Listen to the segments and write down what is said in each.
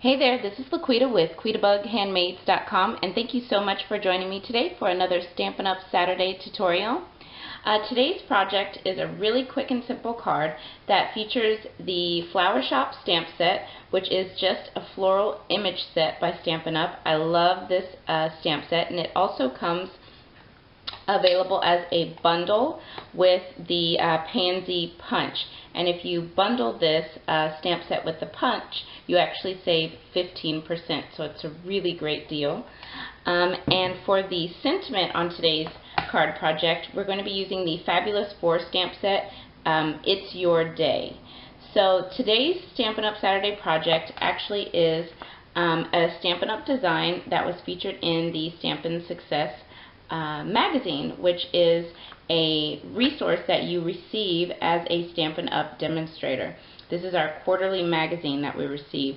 Hey there, this is Laquita with QuitaBugHandmades.com, and thank you so much for joining me today for another Stampin' Up! Saturday tutorial. Today's project is a really quick and simple card that features the Flower Shop stamp set, which is just a floral image set by Stampin' Up! I love this stamp set, and it also comes available as a bundle with the pansy punch. And if you bundle this stamp set with the punch, you actually save 15%, so it's a really great deal. And for the sentiment on today's card project, we're going to be using the Fabulous 4 stamp set, It's Your Day. So today's Stampin' Up! Saturday project actually is a Stampin' Up! Design that was featured in the Stampin' Success magazine, which is a resource that you receive as a Stampin' Up! Demonstrator. This is our quarterly magazine that we receive.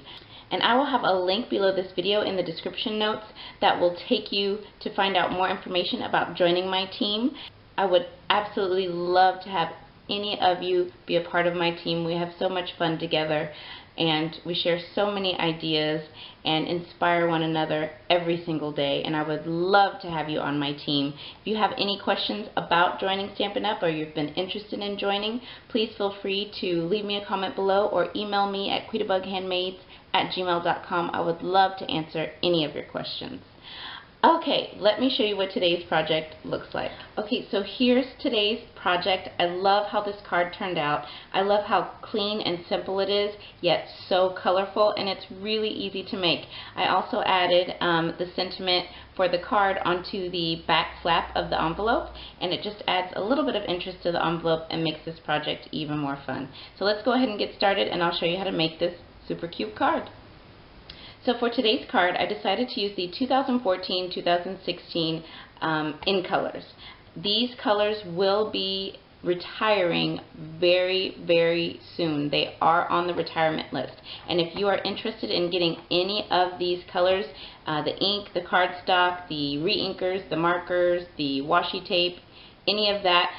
And I will have a link below this video in the description notes that will take you to find out more information about joining my team. I would absolutely love to have any of you be a part of my team. We have so much fun together, and we share so many ideas and inspire one another every single day, and I would love to have you on my team. If you have any questions about joining Stampin' Up! Or you've been interested in joining, please feel free to leave me a comment below or email me at QuitaBugHandmades@gmail.com. I would love to answer any of your questions. Okay, let me show you what today's project looks like. Okay, so here's today's project. I love how this card turned out. I love how clean and simple it is, yet so colorful, and it's really easy to make. I also added the sentiment for the card onto the back flap of the envelope, and it just adds a little bit of interest to the envelope and makes this project even more fun. So let's go ahead and get started, and I'll show you how to make this super cute card. So for today's card, I decided to use the 2014-2016 in colors. These colors will be retiring very, very soon. They are on the retirement list. And if you are interested in getting any of these colors, the ink, the cardstock, the re-inkers, the markers, the washi tape, any of that,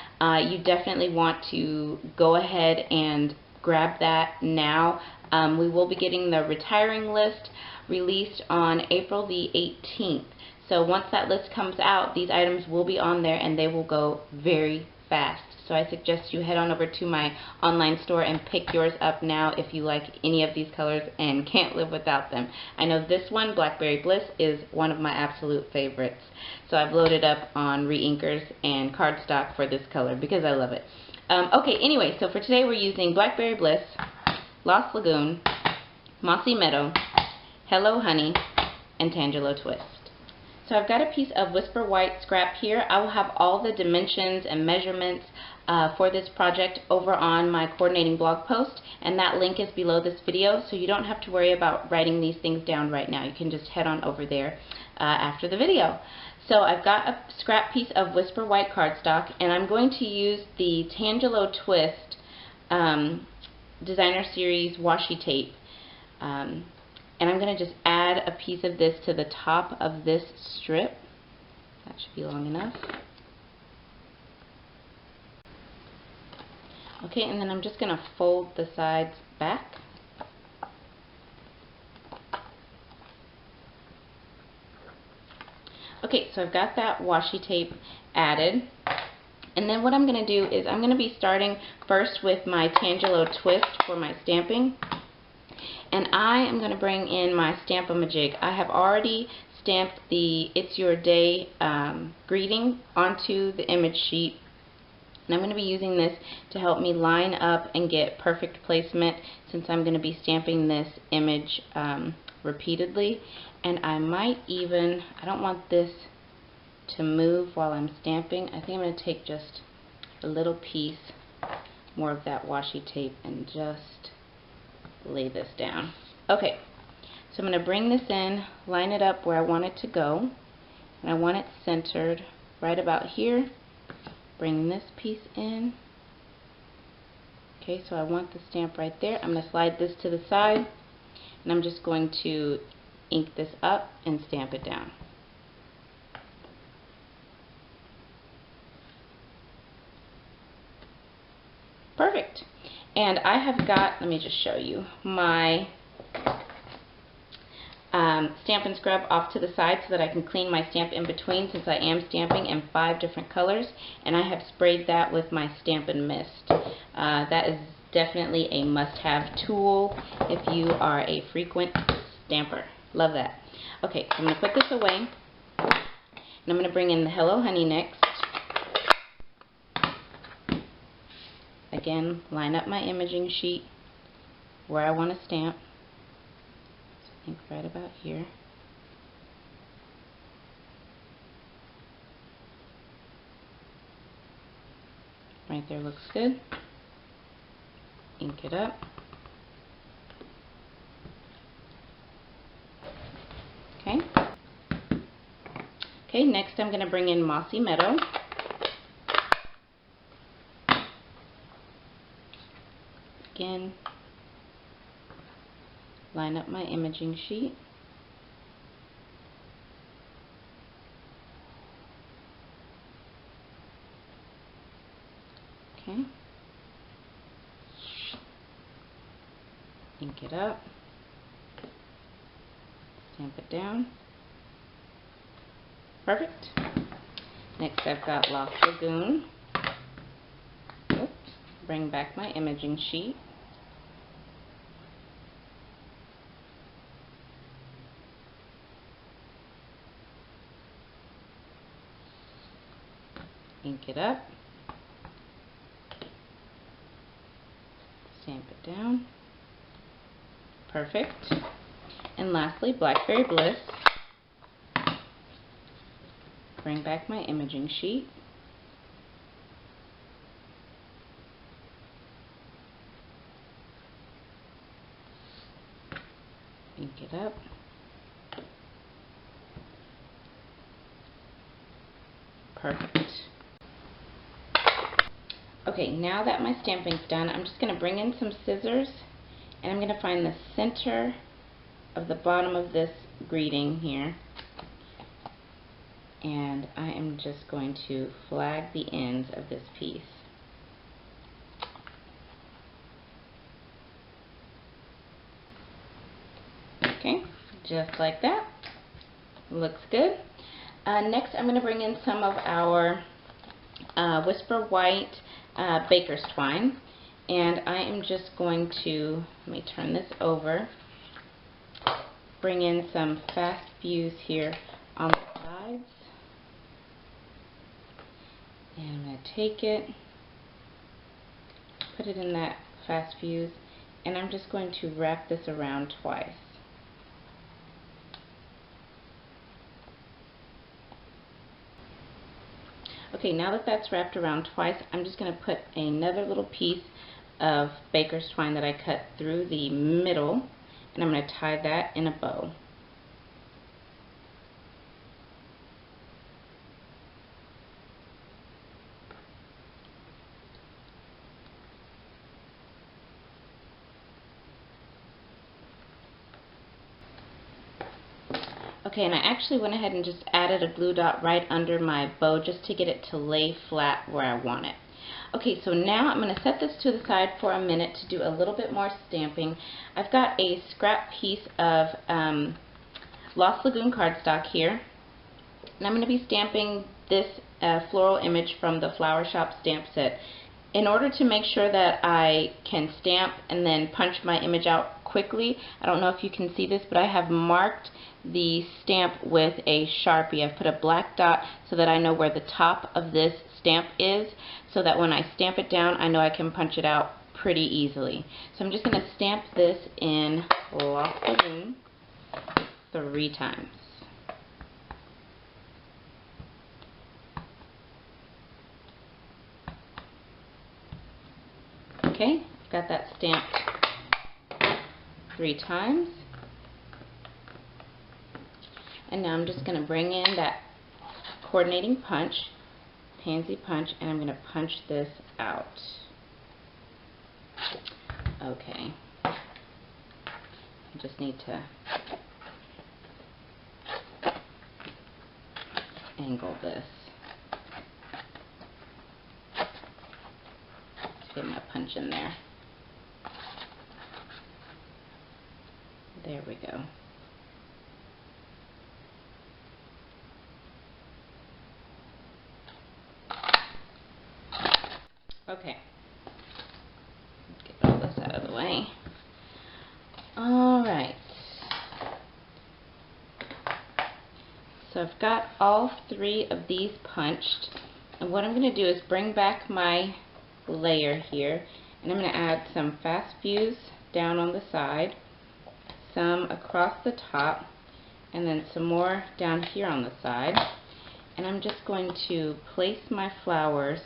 you definitely want to go ahead and grab that now. We will be getting the retiring list released on April the 18th. So once that list comes out, these items will be on there and they will go very fast. So I suggest you head on over to my online store and pick yours up now if you like any of these colors and can't live without them. I know this one, Blackberry Bliss, is one of my absolute favorites. So I've loaded up on re-inkers and cardstock for this color because I love it. Okay, anyway, so for today we're using Blackberry Bliss, Lost Lagoon, Mossy Meadow, Hello Honey, and Tangelo Twist. So I've got a piece of Whisper White scrap here. I will have all the dimensions and measurements for this project over on my coordinating blog post, and that link is below this video, so you don't have to worry about writing these things down right now. You can just head on over there after the video. So I've got a scrap piece of Whisper White cardstock, and I'm going to use the Tangelo Twist Designer Series washi tape. And I'm going to just add a piece of this to the top of this strip. That should be long enough. Okay, and then I'm just going to fold the sides back. Okay, so I've got that washi tape added. And then what I'm going to do is I'm going to be starting first with my Tangelo Twist for my stamping. And I am going to bring in my Stamp-A-Majig. I have already stamped the It's Your Day greeting onto the image sheet. And I'm going to be using this to help me line up and get perfect placement since I'm going to be stamping this image repeatedly. And I might even, I don't want this to move while I'm stamping. I think I'm going to take just a little piece more of that washi tape and just lay this down. Okay, so I'm going to bring this in, line it up where I want it to go, and I want it centered right about here. Bring this piece in. Okay, so I want the stamp right there. I'm going to slide this to the side, and I'm just going to ink this up and stamp it down. Perfect. And I have got, let me just show you, my Stampin' Scrub off to the side so that I can clean my stamp in between, since I am stamping in 5 different colors, and I have sprayed that with my Stampin' Mist. That is definitely a must-have tool if you are a frequent stamper. Love that. Okay, so I'm going to put this away, and I'm going to bring in the Hello Honey next. Again, line up my imaging sheet where I want to stamp. So I think right about here. Right there looks good. Ink it up. Okay. Okay, next I'm going to bring in Mossy Meadow. Again, line up my imaging sheet. Okay. Ink it up. Stamp it down. Perfect. Next I've got Lost Lagoon. Oops. Bring back my imaging sheet. Ink it up. Stamp it down. Perfect. And lastly, Blackberry Bliss. Bring back my imaging sheet. Ink it up. Perfect. Okay, now that my stamping's done, I'm just going to bring in some scissors, and I'm going to find the center of the bottom of this greeting here, and I am just going to flag the ends of this piece. Okay, just like that. Looks good. Next I'm going to bring in some of our Whisper White Baker's Twine, and I am just going to, let me turn this over, bring in some fast fuse here on the sides, and I'm going to take it, put it in that fast fuse, and I'm just going to wrap this around twice. Okay, now that that's wrapped around twice, I'm just going to put another little piece of Baker's Twine that I cut through the middle, and I'm going to tie that in a bow. Okay, and I actually went ahead and just added a glue dot right under my bow just to get it to lay flat where I want it. Okay, so now I'm going to set this to the side for a minute to do a little bit more stamping. I've got a scrap piece of Lost Lagoon cardstock here, and I'm going to be stamping this floral image from the Flower Shop stamp set. In order to make sure that I can stamp and then punch my image out quickly, I don't know if you can see this, but I have marked the stamp with a Sharpie. I've put a black dot so that I know where the top of this stamp is, so that when I stamp it down, I know I can punch it out pretty easily. So I'm just going to stamp this in Lost Lagoon 3 times. Okay, got that stamped 3 times. And now I'm just going to bring in that coordinating punch, pansy punch, and I'm going to punch this out. Okay. I just need to angle this to get my punch in there. There we go. Okay, get all this out of the way. Alright, so I've got all 3 of these punched, and what I'm going to do is bring back my layer here, and I'm going to add some fast fuse down on the side, some across the top, and then some more down here on the side. And I'm just going to place my flowers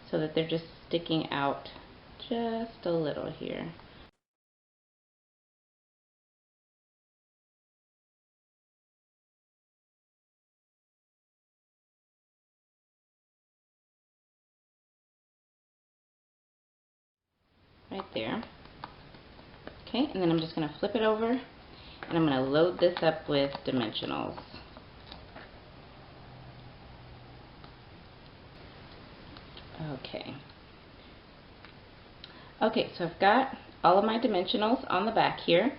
so that they're just sticking out just a little here. Right there. Okay, and then I'm just going to flip it over, and I'm going to load this up with dimensionals. Okay. Okay, so I've got all of my dimensionals on the back here,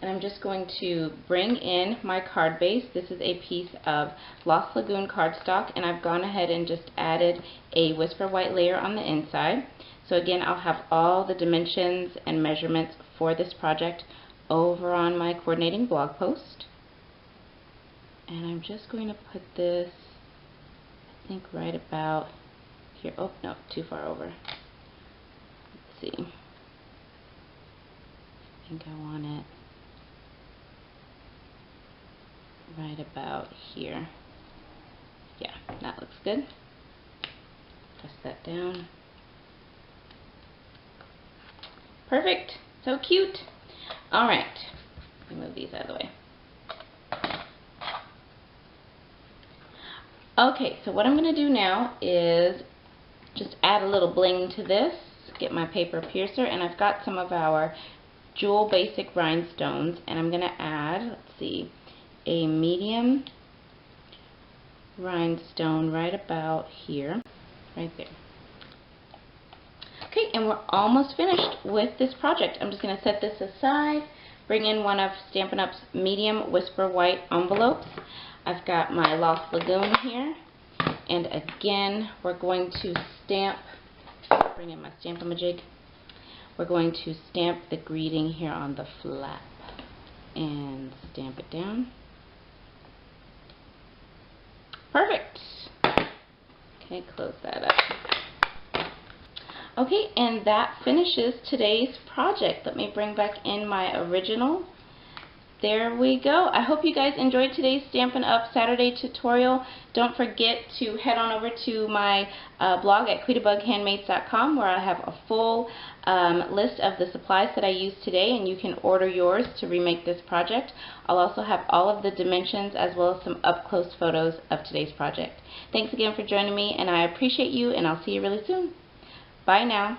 and I'm just going to bring in my card base. This is a piece of Lost Lagoon cardstock, and I've gone ahead and just added a Whisper White layer on the inside. So again, I'll have all the dimensions and measurements for this project over on my coordinating blog post. And I'm just going to put this, I think, right about here. Oh, no, too far over. Let's see. I think I want it right about here. Yeah, that looks good. Press that down. Perfect. So cute. Alright. Let me move these out of the way. Okay, so what I'm going to do now is just add a little bling to this. Get my paper piercer, and I've got some of our Jewel Basic rhinestones, and I'm going to add, let's see, a medium rhinestone right about here, right there. Okay, and we're almost finished with this project. I'm just going to set this aside, bring in one of Stampin' Up's medium Whisper White envelopes. I've got my Lost Lagoon here, and again, we're going to stamp, bring in my Stamp-A-Majig. We're going to stamp the greeting here on the flap and stamp it down. Perfect. Okay, close that up. Okay, and that finishes today's project. Let me bring back in my original. There we go. I hope you guys enjoyed today's Stampin' Up! Saturday tutorial. Don't forget to head on over to my blog at quitaBugHandmades.com, where I have a full list of the supplies that I used today, and you can order yours to remake this project. I'll also have all of the dimensions as well as some up-close photos of today's project. Thanks again for joining me, and I appreciate you, and I'll see you really soon. Bye now.